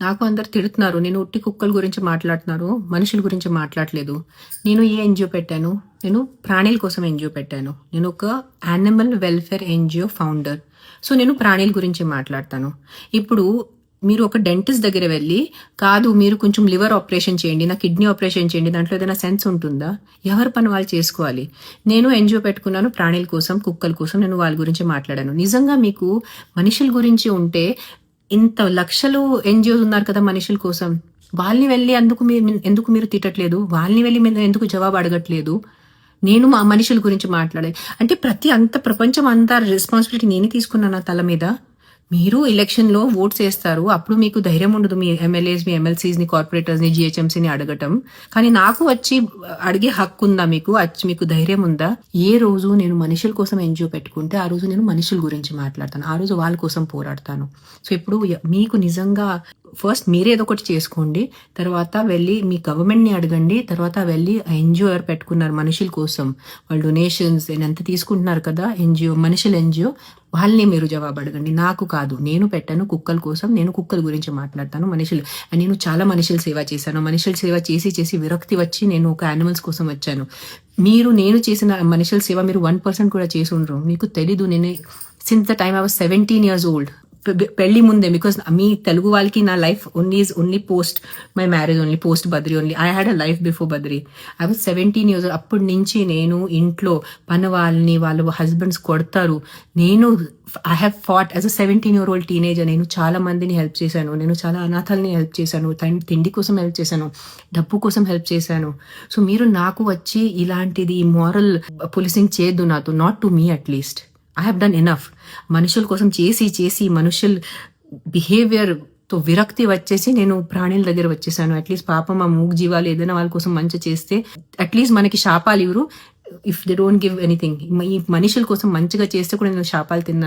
నాకు అందరు తిడుతున్నారు. నేను ఉట్టి కుక్కల గురించి మాట్లాడుతున్నారు. మనుషుల గురించి మాట్లాడలేదు. నేను ఏ ఎన్‌జీఓ పెట్టాను? నేను ప్రాణుల కోసం ఎన్‌జీఓ పెట్టాను. నేను ఒక animal welfare NGO founder. So, నేను ప్రాణుల గురించి మాట్లాడతాను. ఇప్పుడు మీరు ఒక డెంటిస్ట్ దగ్గర వెళ్ళి, కాదు మీరు కొంచెం లివర్ ఆపరేషన్ చేయండి, నా కిడ్నీ ఆపరేషన్ చేయండి, దాంట్లో ఏదైనా సెన్స్ ఉంటుందా? ఎవరి పని వాళ్ళు చేసుకోవాలి. నేను ఎన్‌జీఓ పెట్టుకున్నాను ప్రాణుల కోసం, కుక్కల కోసం. నేను వాళ్ళ గురించి మాట్లాడాను. నిజంగా మీకు మనుషుల గురించి ఉంటే ఇంత లక్షలు ఎన్‌జీఓస్ ఉన్నారు కదా మనుషుల కోసం. వాళ్ళని వెళ్ళి ఎందుకు మీరు తిట్టట్లేదు? వాళ్ళని వెళ్ళి మీరు ఎందుకు జవాబు అడగట్లేదు? నేను మా మనుషుల గురించి మాట్లాడాలి అంటే అంత ప్రపంచం అంతా రెస్పాన్సిబిలిటీ నేనే తీసుకున్నాను నా తల మీద. మీరు ఎలక్షన్లో ఓట్స్ వేస్తారు, అప్పుడు మీకు ధైర్యం ఉండదు మీ ఎమ్మెల్యేస్, మీ ఎమ్మెల్సీస్ని, కార్పొరేటర్స్ని, జిహెచ్ఎంసీని అడగటం. కానీ నాకు వచ్చి అడిగే హక్కు ఉందా మీకు? మీకు ధైర్యం ఉందా? ఏ రోజు నేను మనుషుల కోసం ఎన్‌జీఓ పెట్టుకుంటే ఆ రోజు నేను మనుషుల గురించి మాట్లాడతాను. ఆ రోజు వాళ్ళ కోసం పోరాడతాను. సో ఇప్పుడు మీకు నిజంగా ఫస్ట్ మీరేదో ఒకటి చేసుకోండి. తర్వాత వెళ్ళి మీ గవర్నమెంట్ని అడగండి. తర్వాత వెళ్ళి ఎన్‌జీఓ ఎవరు పెట్టుకున్నారు మనుషుల కోసం, వాళ్ళు డొనేషన్స్ ఎంత తీసుకుంటున్నారు కదా ఎన్‌జీఓ, మనుషుల ఎన్‌జీఓ, వాళ్ళని మీరు జవాబు అడగండి. నాకు కాదు. నేను పెట్టాను కుక్కల కోసం. నేను కుక్కల గురించి మాట్లాడతాను. నేను చాలా మనుషుల సేవ చేశాను. మనుషుల సేవ చేసి విరక్తి వచ్చి నేను ఒక యానిమల్స్ కోసం వచ్చాను. నేను చేసిన మనుషుల సేవ మీరు 1% కూడా చేసి ఉండరు. మీకు తెలీదు. నేను since the time I was 17 years old, పెళ్లి ముందే, బికాస్ మీ తెలుగు వాళ్ళకి నా life only post my marriage, only post Badri only. I had a life before Badri. I was 17 years. అప్పటి నుంచి నేను ఇంట్లో పని వాళ్ళ హస్బెండ్స్ కొడతారు. I have fought as a 17-year-old teenager. నేను చాలా మందిని హెల్ప్ చేశాను. నేను చాలా అనాథల్ని హెల్ప్ చేశాను. తిండి కోసం హెల్ప్ చేశాను, డబ్బు కోసం హెల్ప్ చేశాను. సో మీరు నాకు వచ్చి ఇలాంటిది మోరల్ పోలీసింగ్ చేయొద్దు నాతో, not to me at least. I have done enough. మనుషుల కోసం చేసి మనుషుల బిహేవియర్తో విరక్తి వచ్చేసి నేను ప్రాణుల దగ్గర వచ్చేసాను. అట్లీస్ట్ పాపం ఆ మూగ జీవాలు ఏదైనా వాళ్ళ కోసం మంచి చేస్తే అట్లీస్ట్ మనకి శాపాలు ఇవ్వరు. If they don't give anything. ఈ మనుషుల కోసం మంచిగా చేస్తే కూడా నేను శాపాలు తిన్నాను.